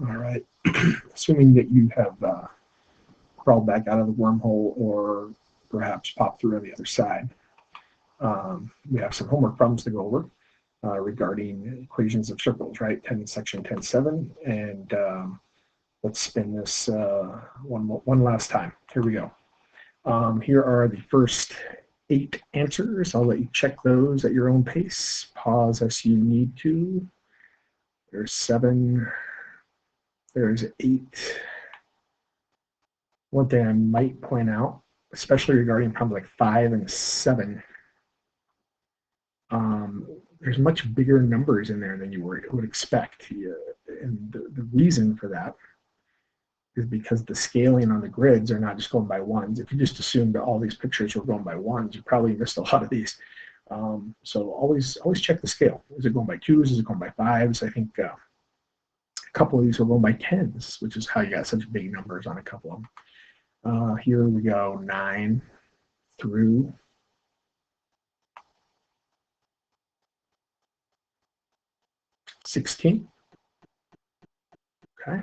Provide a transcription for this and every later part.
All right. Assuming that you have crawled back out of the wormhole or perhaps popped through on the other side, we have some homework problems to go over regarding equations of circles, right? Section 10.7. And let's spin this one last time. Here we go. Here are the first 8 answers. I'll let you check those at your own pace. Pause as you need to. There's 7. There's 8. One thing I might point out, especially regarding problems like 5 and 7, there's much bigger numbers in there than you would expect. And the reason for that is because the scaling on the grids are not just going by ones. If you just assumed that all these pictures were going by ones, you probably missed a lot of these. So always check the scale. Is it going by 2s? Is it going by 5s? I think a couple of these are going by 10s, which is how you got such big numbers on a couple of them. Here we go, 9 through 16. Okay.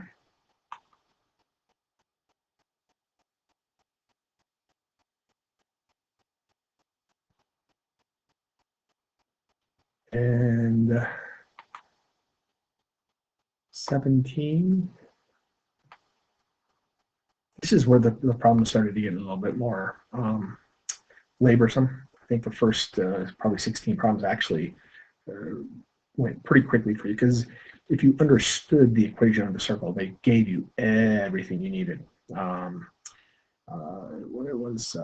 And 17. This is where the problem started to get a little bit more laborsome. I think the first probably 16 problems actually went pretty quickly for you, because if you understood the equation of the circle, they gave you everything you needed. It was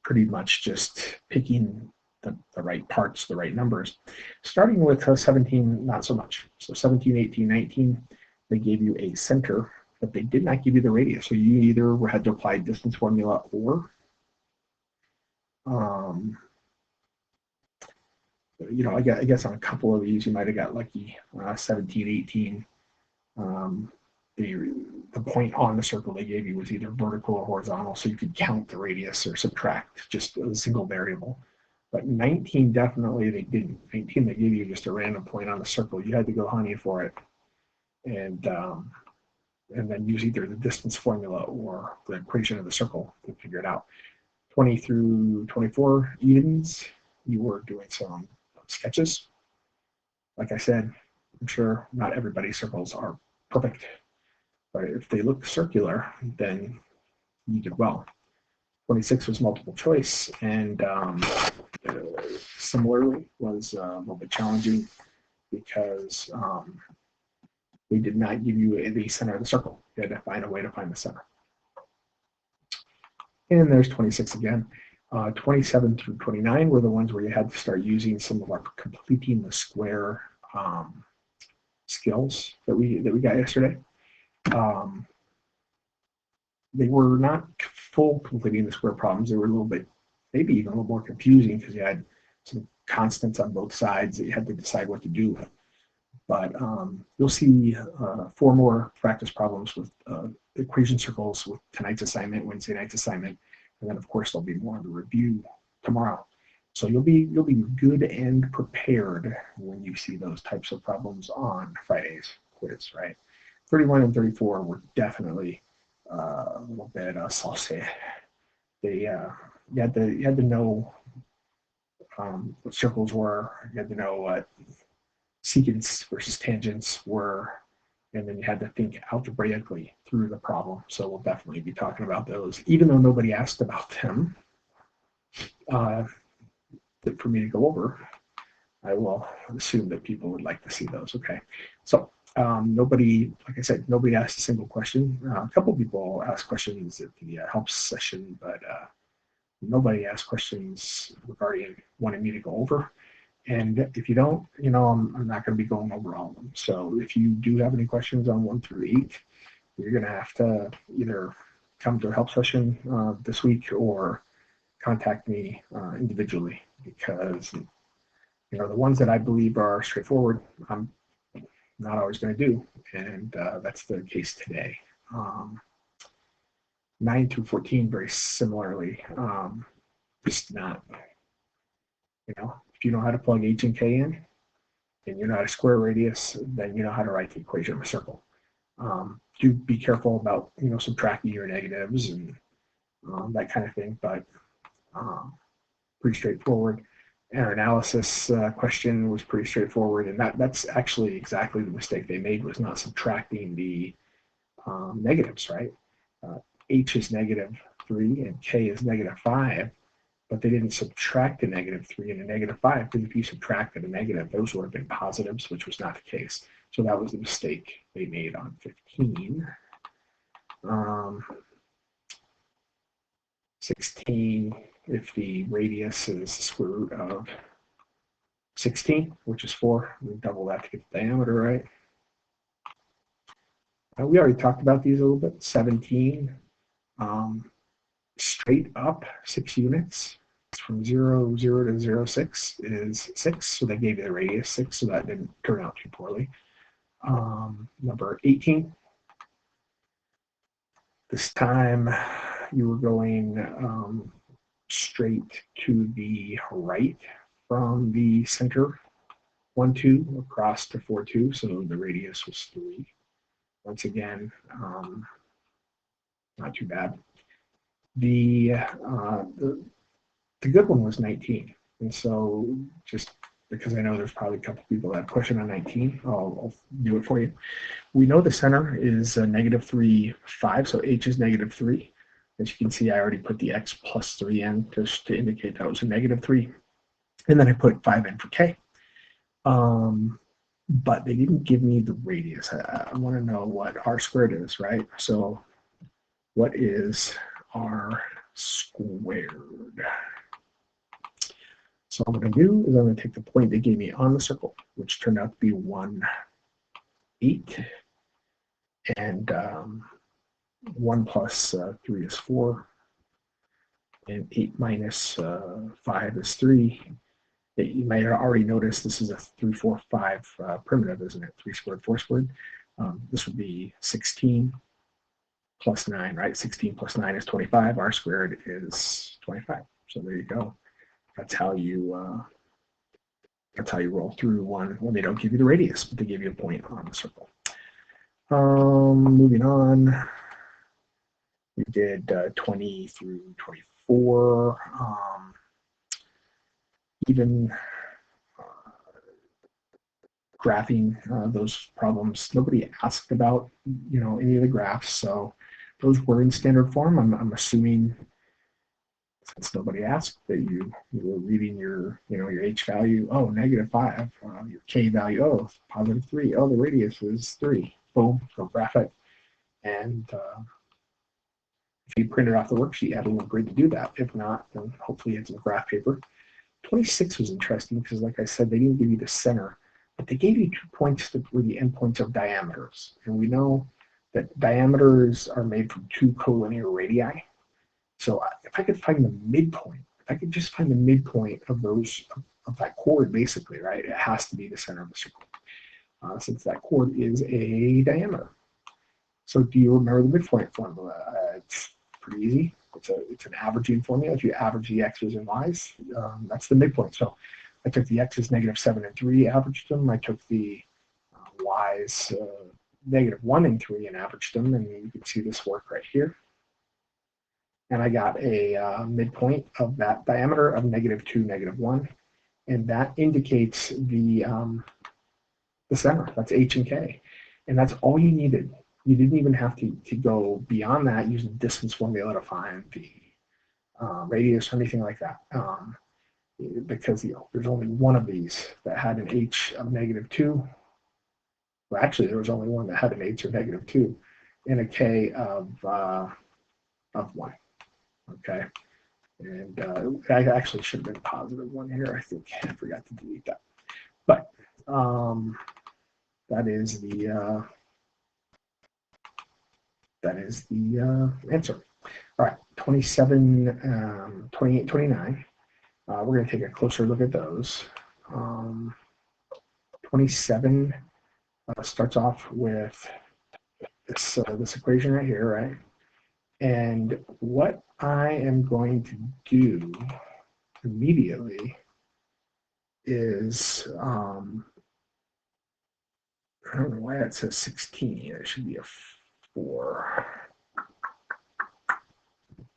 pretty much just picking the right parts, the right numbers. Starting with 17, not so much. So 17, 18, 19, they gave you a center, but they did not give you the radius. So you either had to apply distance formula or I guess on a couple of these you might have got lucky. 17, 18, the point on the circle they gave you was either vertical or horizontal, so you could count the radius or subtract just a single variable. But 19, definitely they didn't. 19, they gave you just a random point on the circle. You had to go honey for it, and then use either the distance formula or the equation of the circle to figure it out. 20 through 24 evens, you were doing some sketches. Like I said, I'm sure not everybody's circles are perfect, but if they look circular, then you did well. 26 was multiple choice, and similarly was a little bit challenging because we did not give you the center of the circle. You had to find a way to find the center. And there's 26 again. 27 through 29 were the ones where you had to start using some of our completing the square skills that we got yesterday. They were not full completing the square problems. They were a little bit, maybe even a little more confusing, because you had some constants on both sides that you had to decide what to do with. But you'll see 4 more practice problems with equation circles with tonight's assignment, Wednesday night's assignment, and then of course there'll be more of the review tomorrow. So you'll be good and prepared when you see those types of problems on Friday's quiz, right? 31 and 34 were definitely a little bit saucy. They you had to know what circles were. You had to know what secants versus tangents were, and then you had to think algebraically through the problem. So we'll definitely be talking about those, even though nobody asked about them for me to go over. I will assume that people would like to see those. Okay, so nobody, like I said, nobody asked a single question. A couple people asked questions at the help session, but nobody asked questions regarding wanting me to go over. And if you don't, I'm not going to be going over all of them. So if you do have any questions on 1 through 8, you're going to have to either come to a help session this week or contact me individually, because the ones that I believe are straightforward, I'm not always going to do, and that's the case today. 9 through 14, very similarly, just not, if you know how to plug H and K in, and you know how to square radius, then you know how to write the equation of a circle. Do be careful about, subtracting your negatives and that kind of thing, but pretty straightforward. And our analysis question was pretty straightforward, and that's actually exactly the mistake they made, was not subtracting the negatives, right? H is -3 and K is -5, but they didn't subtract the -3 and the -5, because if you subtracted a negative, those would have been positives, which was not the case. So that was the mistake they made on 15. 16, if the radius is the square root of 16, which is 4, we double that to get the diameter, right? We already talked about these a little bit. 17, straight up 6 units. From 0, 0 to 0, 6 is 6, so they gave you the radius 6, so that didn't turn out too poorly. Number 18, this time you were going straight to the right from the center 1, 2 across to 4, 2, so the radius was 3. Once again, not too bad. The good one was 19, and so just because I know there's probably a couple people that have a question on 19, I'll do it for you. We know the center is -3, 5, so H is -3. As you can see, I already put the X plus 3 in just to indicate that was a -3, and then I put 5 in for K. But they didn't give me the radius. I want to know what R squared is, right? So what is R squared? So what I'm going to do is I'm going to take the point they gave me on the circle, which turned out to be 1, 8, and 1 plus 3 is 4, and 8 minus 5 is 3. You might have already noticed this is a 3, 4, 5 primitive, isn't it? 3 squared, 4 squared. This would be 16 plus 9, right? 16 plus 9 is 25. R squared is 25. So there you go. That's how you roll through one when they don't give you the radius, but they give you a point on the circle. Moving on, we did 20 through 24. Even graphing those problems, nobody asked about any of the graphs, so those were in standard form. I'm assuming, since nobody asked, that you were reading your your H value. Oh, -5. Your K value. Oh, +3. Oh, the radius is 3. Boom. Go graph it. And if you printed off the worksheet, you had a little grid to do that. If not, then hopefully it's in graph paper. 26 was interesting because, like I said, they didn't give you the center, but they gave you 2 points that were the endpoints of diameters. And we know that diameters are made from 2 collinear radii. So if I could find the midpoint, if I could just find the midpoint of those, of that chord, basically, right, it has to be the center of the circle, since that chord is a diameter. So do you remember the midpoint formula? It's pretty easy. It's an averaging formula. If you average the x's and y's, that's the midpoint. So I took the x's -7 and 3, averaged them. I took the y's -1 and 3 and averaged them, and you can see this work right here. And I got a midpoint of that diameter of -2, -1, and that indicates the center. That's H and K, and that's all you needed. You didn't even have to go beyond that using distance formula to find the radius or anything like that, because there's only one of these that had an H of -2. Well, actually, there was only one that had an H of -2 and a K of 1. Okay, and I actually should have been +1 here. I think I forgot to delete that, but that is the answer. All right, 27, 28, 29. We're going to take a closer look at those. 27 starts off with this equation right here, right? And what I am going to do immediately is I don't know why that says 16. It should be a 4.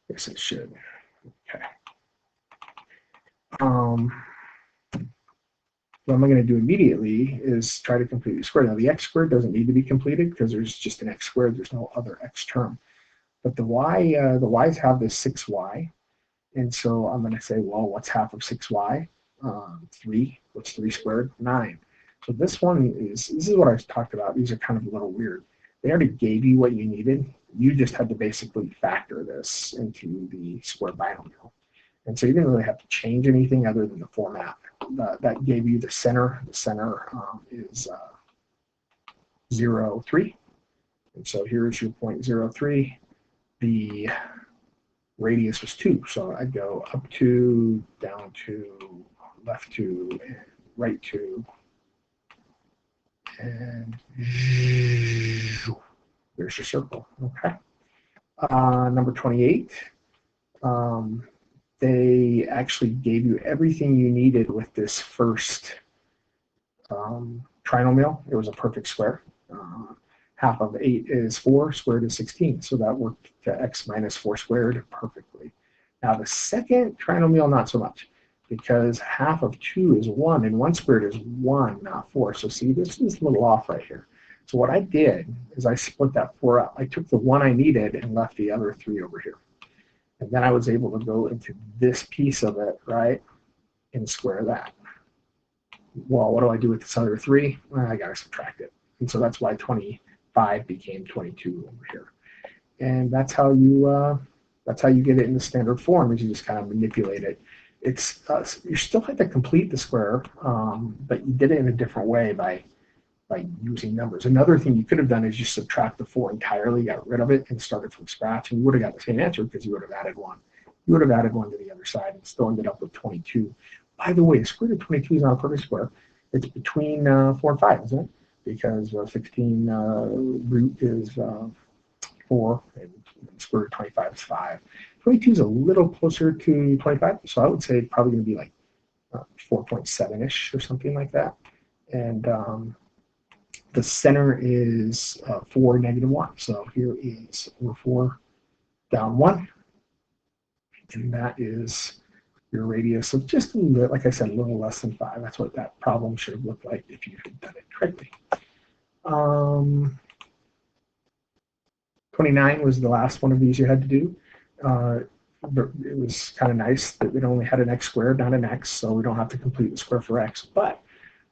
Yes, it should. Okay. What I'm going to do immediately is try to complete the square. Now, the x squared doesn't need to be completed because there's just an x squared. There's no other x term. But the y's have this 6y. And so I'm going to say, well, what's half of 6y? 3. What's 3 squared? 9. So this is what I talked about. These are kind of a little weird. They already gave you what you needed. You just had to basically factor this into the square binomial. And so you didn't really have to change anything other than the format. That gave you the center. The center is 0, 3. And so here's your point 0, 3. The radius was 2. So I'd go up 2, down 2, left 2, and right 2. And there's your circle. Okay. Number 28. They actually gave you everything you needed with this first trinomial. It was a perfect square. Half of 8 is 4, squared is 16. So that worked to x minus 4 squared perfectly. Now the second trinomial, not so much, because half of 2 is 1, and 1 squared is 1, not 4. So see, this is a little off right here. So what I did is I split that 4 up. I took the 1 I needed and left the other 3 over here. And then I was able to go into this piece of it, right, and square that. Well, what do I do with this other 3? Well, I got to subtract it. And so that's why 25 became 22 over here. And that's how you get it in the standard form, is you just kind of manipulate it. It's you still had to complete the square, but you did it in a different way by using numbers. Another thing you could have done is just subtract the 4 entirely, got rid of it, and started from scratch, and you would have got the same answer because you would have added 1. You would have added 1 to the other side and still ended up with 22. By the way, the square root of 22 is not a perfect square. It's between 4 and 5, isn't it? Because 16 root is 4, and square root of 25 is 5. 22 is a little closer to 25, so I would say it's probably going to be like 4.7-ish or something like that. And the center is 4, negative 1. So here is over 4, down 1. And that is your radius of just a little, like I said, a little less than 5. That's what that problem should have looked like if you had done it correctly. 29 was the last one of these you had to do. It was kind of nice that it only had an x squared, not an x, so we don't have to complete the square for x. But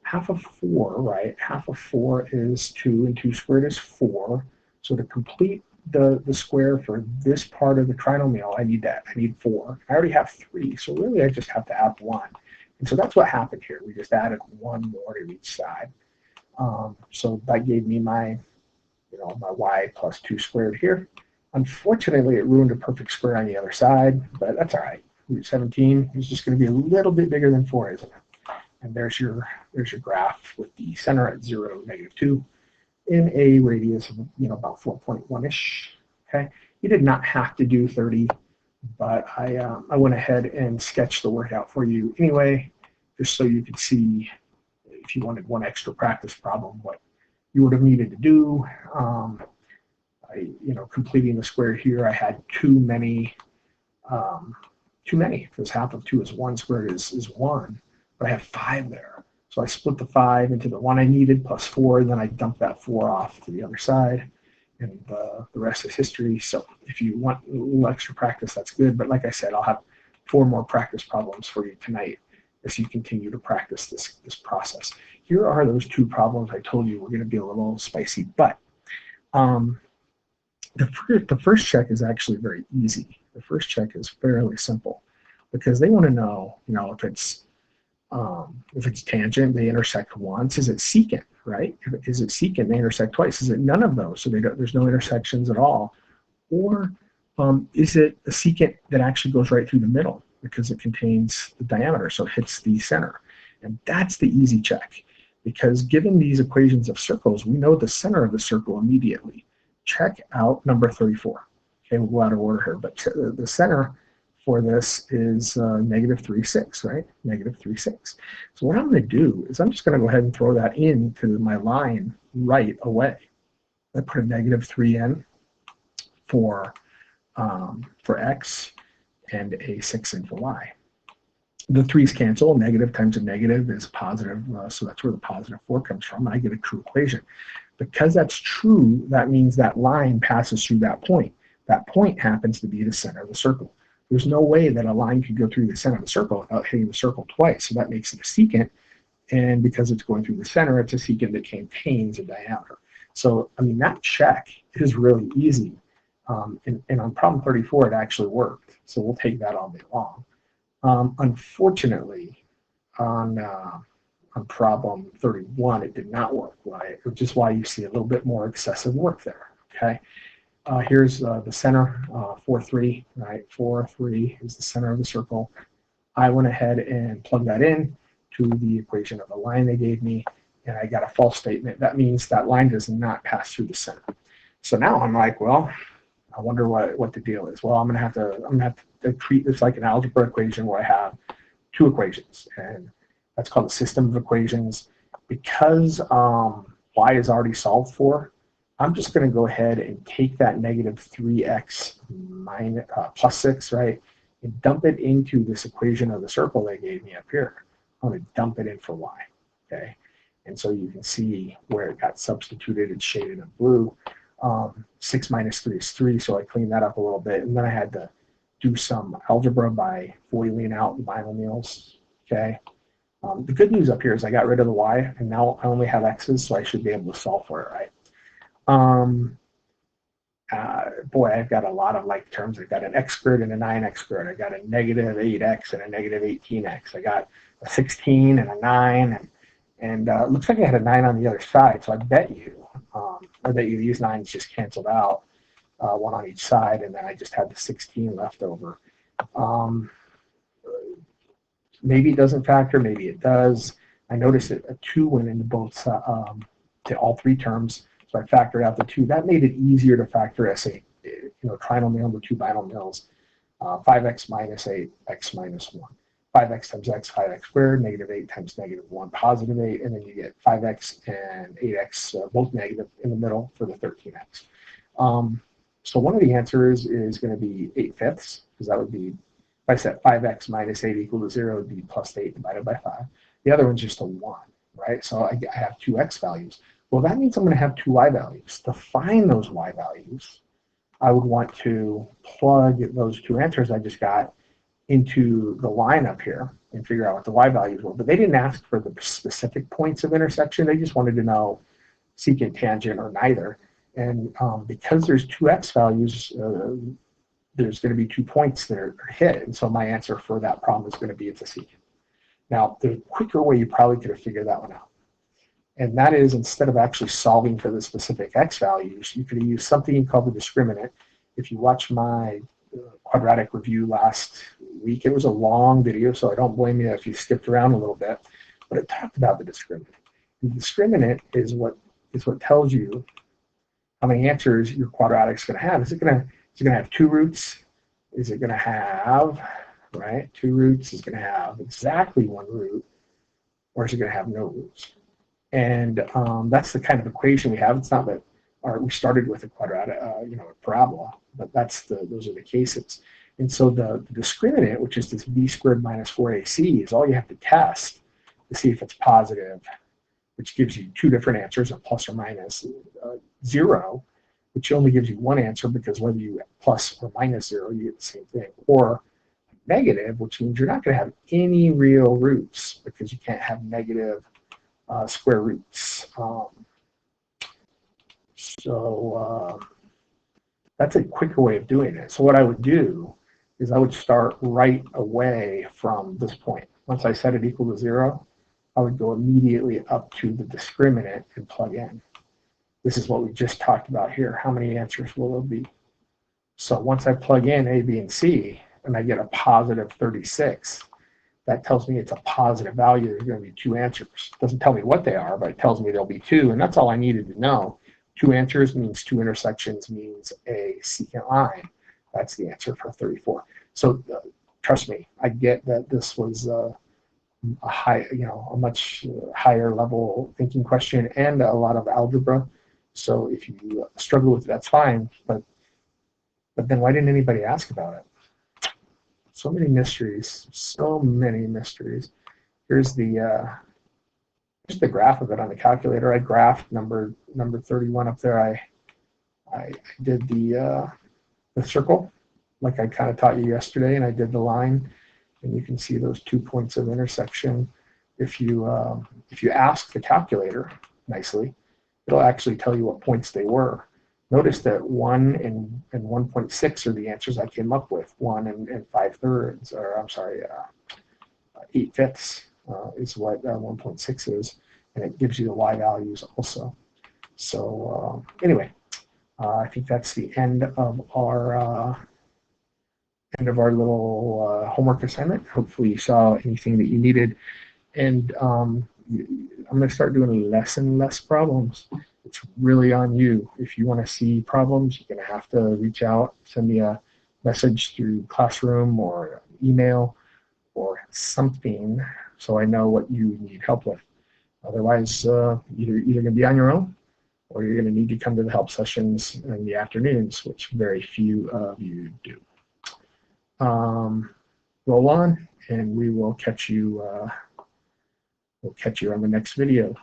half of 4, right? Half of 4 is 2, and 2 squared is 4. So to complete the square for this part of the trinomial, I need that. I need 4. I already have 3, so really I just have to add 1. And so that's what happened here. We just added 1 more to each side. So that gave me my y plus 2 squared here. Unfortunately, it ruined a perfect square on the other side, but that's all right. Root 17 is just going to be a little bit bigger than 4, isn't it? And there's your graph with the center at 0, negative 2, in a radius of about 4.1-ish. Okay, you did not have to do 30, but I went ahead and sketched the workout for you anyway, just so you could see if you wanted one extra practice problem what you would have needed to do. Completing the square here, I had too many because half of 2 is 1 squared is 1. But I have 5 there. So I split the 5 into the 1 I needed plus 4, and then I dumped that 4 off to the other side, and the rest is history. So if you want a little extra practice, that's good. But like I said, I'll have 4 more practice problems for you tonight as you continue to practice this process. Here are those 2 problems I told you were going to be a little spicy, but the first check is actually very easy. The first check is fairly simple because they want to know, if it's tangent, they intersect once. Is it secant, right? Is it secant, they intersect twice. Is it none of those? So there's no intersections at all. Or is it a secant that actually goes right through the middle because it contains the diameter, so it hits the center? And that's the easy check, because given these equations of circles, we know the center of the circle immediately. Check out number 34. Okay, we'll go out of order here, but the center for this is negative 3, 6, right? Negative 3, 6. So what I'm going to do is I'm just going to go ahead and throw that into my line right away. I put a -3 in for x and a 6 in for y. The 3's cancel. Negative times a negative is positive, so that's where the positive 4 comes from. I get a true equation. Because that's true, that means that line passes through that point. That point happens to be the center of the circle. There's no way that a line could go through the center of the circle without hitting the circle twice, so that makes it a secant. And because it's going through the center, it's a secant that contains a diameter. So, I mean, that check is really easy. And on problem 34, it actually worked. So we'll take that all day long. Unfortunately, on problem 31, it did not work, right? Which is why you see a little bit more excessive work there, okay? Here's the center, 4, 3, right? 4, 3 is the center of the circle. I went ahead and plugged that in to the equation of the line they gave me, and I got a false statement. That means that line does not pass through the center. So now I'm like, well, I wonder what the deal is. Well, I'm gonna have to treat this like an algebra equation where I have two equations, and that's called a system of equations. Because y is already solved for, I'm just going to go ahead and take that -3x plus 6, right, and dump it into this equation of the circle they gave me up here. I'm going to dump it in for y, okay? And so you can see where it got substituted and shaded in blue. 6 minus 3 is 3, so I cleaned that up a little bit. And then I had to do some algebra by FOILing out the binomials, okay? The good news up here is I got rid of the y, and now I only have x's, so I should be able to solve for it, right? Boy, I've got a lot of like terms. I've got an x squared and a 9x squared. I got a -8x and a -18x. I got a 16 and a 9, and it looks like I had a 9 on the other side. So I bet you these 9s just canceled out, one on each side, and then I just had the 16 left over. Maybe it doesn't factor, maybe it does. I noticed that a 2 went into both to all three terms. So I factored out the 2. That made it easier to factor as a trinomial with two binomials. 5x minus 8, x minus 1. 5x times x, 5x squared, -8 times -1, +8, and then you get 5x and 8x, both negative in the middle for the 13x. So one of the answers is going to be 8/5, because that would be, if I set 5x minus 8 equal to 0, it would be +8 divided by 5. The other one's just a 1, right? So I have two x values. Well, that means I'm going to have two y values. To find those y values, I would want to plug those two answers I just got into the line up here and figure out what the y values were. But they didn't ask for the specific points of intersection. They just wanted to know secant, tangent, or neither. And because there's two x values, there's going to be 2 points that are hit. And so my answer for that problem is going to be it's a secant. Now, the quicker way you probably could have figured that one out. And that is, instead of actually solving for the specific x values, you could have used something called the discriminant. If you watch my quadratic review last week, it was a long video, so I don't blame you if you skipped around a little bit, but it talked about the discriminant. The discriminant is what tells you how many answers your quadratic is going to have. Is it going to have 2 roots? Is it going to have, right, 2 roots? Is it going to have exactly 1 root? Or is it going to have no roots? And that's the kind of equation we have. It's not that we started with a quadratic, a parabola, but those are the cases. And so the discriminant, which is this b squared minus 4ac, is all you have to test to see if it's positive, which gives you 2 different answers, a plus or minus 0, which only gives you 1 answer, because whether you plus or minus 0, you get the same thing, or negative, which means you're not going to have any real roots, because you can't have negative square roots. That's a quicker way of doing it. So what I would do is I would start right away from this point. Once I set it equal to 0, I would go immediately up to the discriminant and plug in. This is what we just talked about here. How many answers will there be? So once I plug in A, B, and C, and I get a positive 36, that tells me it's a positive value. There's going to be 2 answers. It doesn't tell me what they are, but it tells me there'll be 2, and that's all I needed to know. 2 answers means 2 intersections means a secant line. That's the answer for 34. So trust me, I get that this was a much higher level thinking question and a lot of algebra. So if you struggle with it, that's fine. But then why didn't anybody ask about it? So many mysteries. So many mysteries. Here's the graph of it on the calculator. I graphed number 31 up there. I did the circle like I kind of taught you yesterday, and I did the line, and you can see those 2 points of intersection. If you ask the calculator nicely, it'll actually tell you what points they were. Notice that 1 and 1.6 are the answers I came up with. 1 and 5/3, or I'm sorry, 8/5 is what 1.6 is, and it gives you the y values also. So anyway, I think that's the end of our little homework assignment. Hopefully you saw anything that you needed, and I'm going to start doing less and less problems. It's really on you. If you want to see problems, you're going to have to reach out, send me a message through Classroom or email or something, so I know what you need help with. Otherwise, you're either going to be on your own, or you're going to need to come to the help sessions in the afternoons, which very few of you do. Roll on, and we will catch you. We'll catch you on the next video.